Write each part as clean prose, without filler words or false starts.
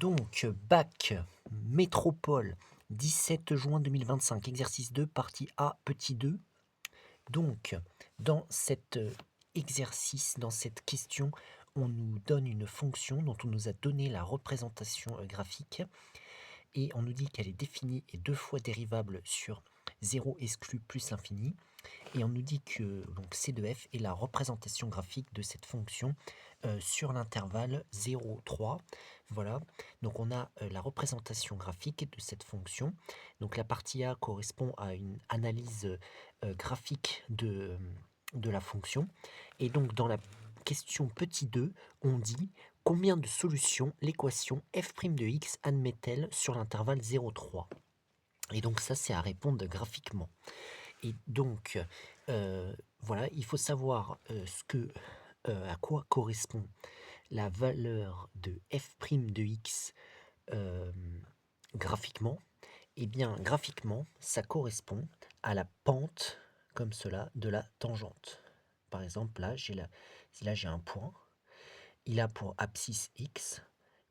Donc, bac, métropole, 17 juin 2025, exercice 2, partie A, petit 2. Donc, dans cet exercice, dans cette question, on nous donne une fonction dont on nous a donné la représentation graphique et on nous dit qu'elle est définie et deux fois dérivable sur 0 exclu plus l'infini. Et on nous dit que donc C de f est la représentation graphique de cette fonction sur l'intervalle 0, 3. Voilà, donc on a la représentation graphique de cette fonction. Donc la partie A correspond à une analyse graphique de la fonction. Et donc dans la question petit 2, on dit combien de solutions l'équation f' de x admet-elle sur l'intervalle 0, 3. Et donc ça c'est à répondre graphiquement. Et donc, voilà, il faut savoir à quoi correspond la valeur de f' de x graphiquement. Eh bien, graphiquement, ça correspond à la pente, comme cela, de la tangente. Par exemple, là, j'ai un point. Il a pour abscisse x.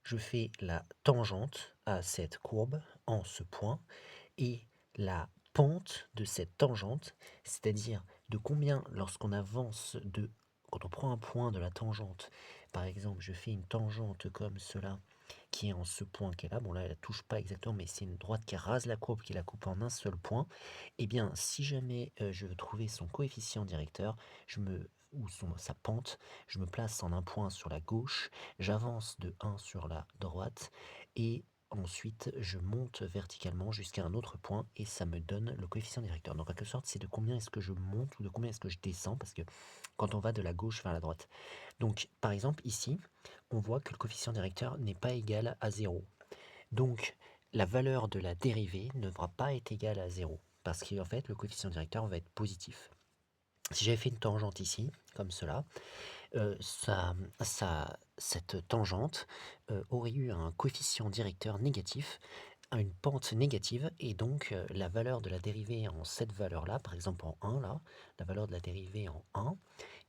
Je fais la tangente à cette courbe en ce point. Et la pente de cette tangente, c'est-à-dire de combien lorsqu'on avance quand on prend un point de la tangente, par exemple je fais une tangente comme cela, qui est en ce point qui est là, bon là elle ne touche pas exactement, mais c'est une droite qui rase la courbe, qui la coupe en un seul point, et bien si jamais je veux trouver son coefficient directeur, sa pente, je me place en un point sur la gauche, j'avance de 1 sur la droite, et ensuite, je monte verticalement jusqu'à un autre point et ça me donne le coefficient directeur. Donc, en quelque sorte, c'est de combien est-ce que je monte ou de combien est-ce que je descends, parce que quand on va de la gauche vers la droite. Donc, par exemple, ici, on voit que le coefficient directeur n'est pas égal à 0. Donc, la valeur de la dérivée ne devra pas être égale à 0, parce qu'en fait, le coefficient directeur va être positif. Si j'avais fait une tangente ici, comme cela, cette tangente aurait eu un coefficient directeur négatif, une pente négative, et donc la valeur de la dérivée en cette valeur-là, par exemple en 1, là, la valeur de la dérivée en 1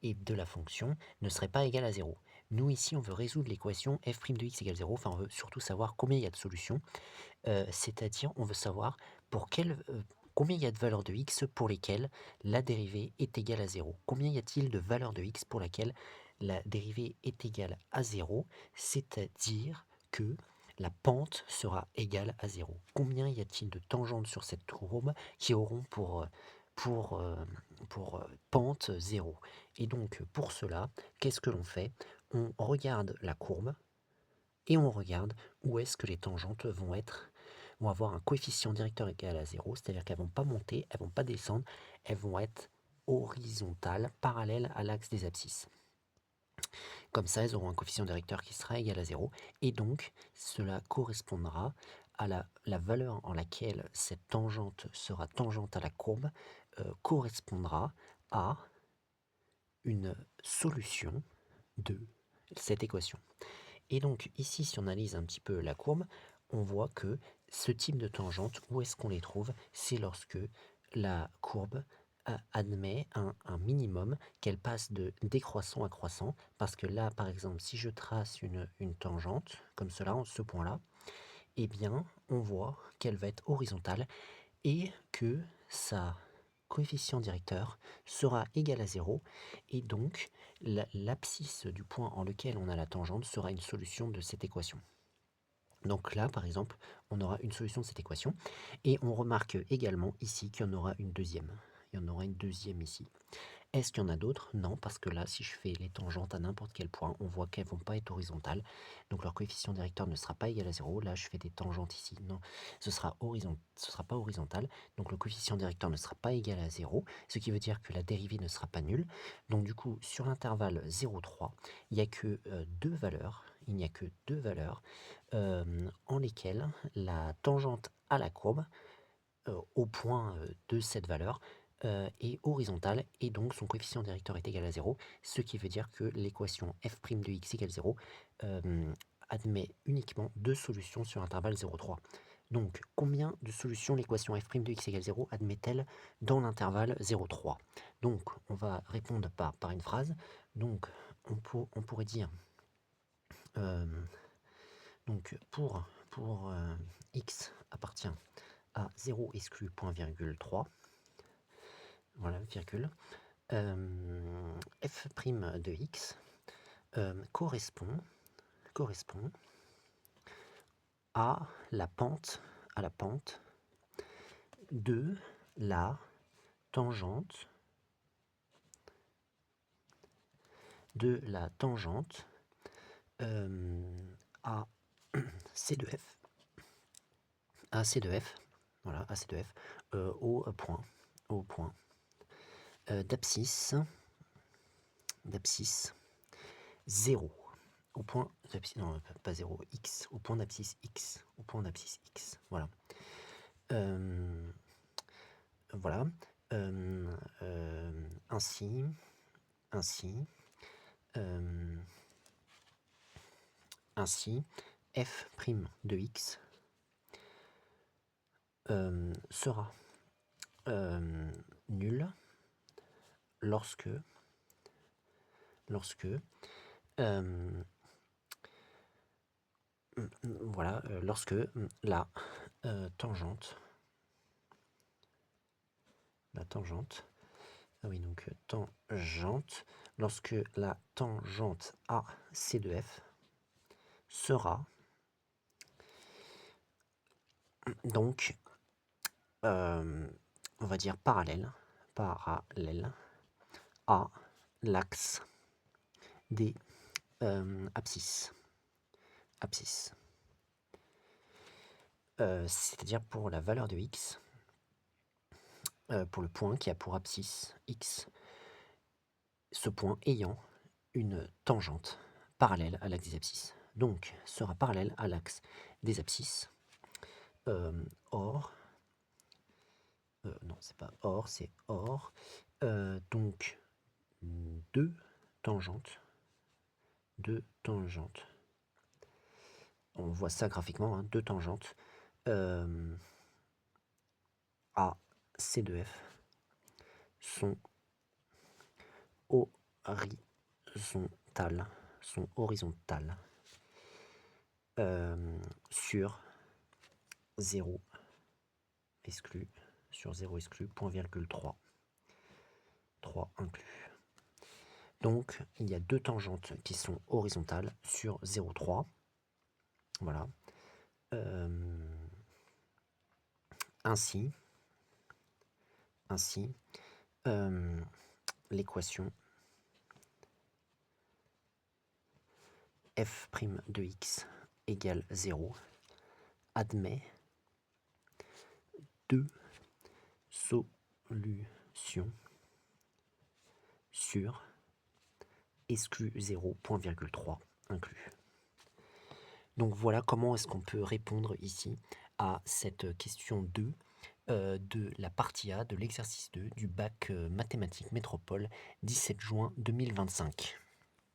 et de la fonction ne serait pas égale à 0. Nous, ici, on veut résoudre l'équation f' de x égale 0, enfin, on veut surtout savoir combien il y a de solutions, c'est-à-dire, on veut savoir combien il y a de valeurs de x pour lesquelles la dérivée est égale à 0. Combien y a-t-il de valeurs de x pour laquelle la dérivée est égale à 0, c'est-à-dire que la pente sera égale à 0. Combien y a-t-il de tangentes sur cette courbe qui auront pour pente 0? Et donc, pour cela, qu'est-ce que l'on fait? On regarde la courbe et on regarde où est-ce que les tangentes vont avoir un coefficient directeur égal à 0, c'est-à-dire qu'elles ne vont pas monter, elles ne vont pas descendre, elles vont être horizontales, parallèles à l'axe des abscisses. Comme ça, elles auront un coefficient directeur qui sera égal à 0, et donc cela correspondra à la valeur en laquelle cette tangente sera tangente à la courbe, correspondra à une solution de cette équation. Et donc ici, si on analyse un petit peu la courbe, on voit que ce type de tangente, où est-ce qu'on les trouve? C'est lorsque la courbe admet un minimum, qu'elle passe de décroissant à croissant, parce que là, par exemple, si je trace une tangente, comme cela, en ce point-là, eh bien, on voit qu'elle va être horizontale et que sa coefficient directeur sera égal à 0, et donc l'abscisse du point en lequel on a la tangente sera une solution de cette équation. Donc là, par exemple, on aura une solution de cette équation, et on remarque également ici qu'il y en aura une deuxième. Il y en aura une deuxième ici. Est-ce qu'il y en a d'autres? Non, parce que là, si je fais les tangentes à n'importe quel point, on voit qu'elles ne vont pas être horizontales. Donc leur coefficient directeur ne sera pas égal à 0. Là, je fais des tangentes ici. Non, ce sera pas horizontal. Donc le coefficient directeur ne sera pas égal à 0, ce qui veut dire que la dérivée ne sera pas nulle. Donc du coup, sur l'intervalle 0,3, il n'y a que deux valeurs. Il n'y a que deux valeurs en lesquelles la tangente à la courbe, au point de cette valeur, est horizontale, et donc son coefficient directeur est égal à 0, ce qui veut dire que l'équation f' de x égale 0 admet uniquement deux solutions sur intervalle 0,3. Donc, combien de solutions l'équation f' de x égale 0 admet-elle dans l'intervalle 0,3? Donc, on va répondre par une phrase. Donc, on pourrait dire... Donc pour x appartient à 0 exclu point virgule 3, voilà, virgule, f' de x correspond à la pente de la tangente à C de f, voilà, à C de f, au point d'abscisse 0, au point d'abscisse, non pas 0, x, au point d'abscisse x, voilà. Voilà. Ainsi, f' de x sera nul lorsque voilà, lorsque la tangente, ah oui, donc tangente, lorsque la tangente à C de f sera donc, on va dire parallèle à l'axe des abscisses. C'est-à-dire pour la valeur de x, pour le point qui a pour abscisse x, ce point ayant une tangente parallèle à l'axe des abscisses. Donc sera parallèle à l'axe des abscisses. Or, non, c'est pas or, c'est or. Donc deux tangentes. On voit ça graphiquement, hein, deux tangentes à C de f sont horizontales sur 0 exclu, point virgule 3 inclus. Donc il y a deux tangentes qui sont horizontales sur 0,3. Voilà. Ainsi, l'équation f' de x égale 0 admet deux solutions sur exclu 0, point virgule 3 inclus. Donc voilà comment est-ce qu'on peut répondre ici à cette question 2 de la partie A de l'exercice 2 du bac mathématiques métropole 17 juin 2025.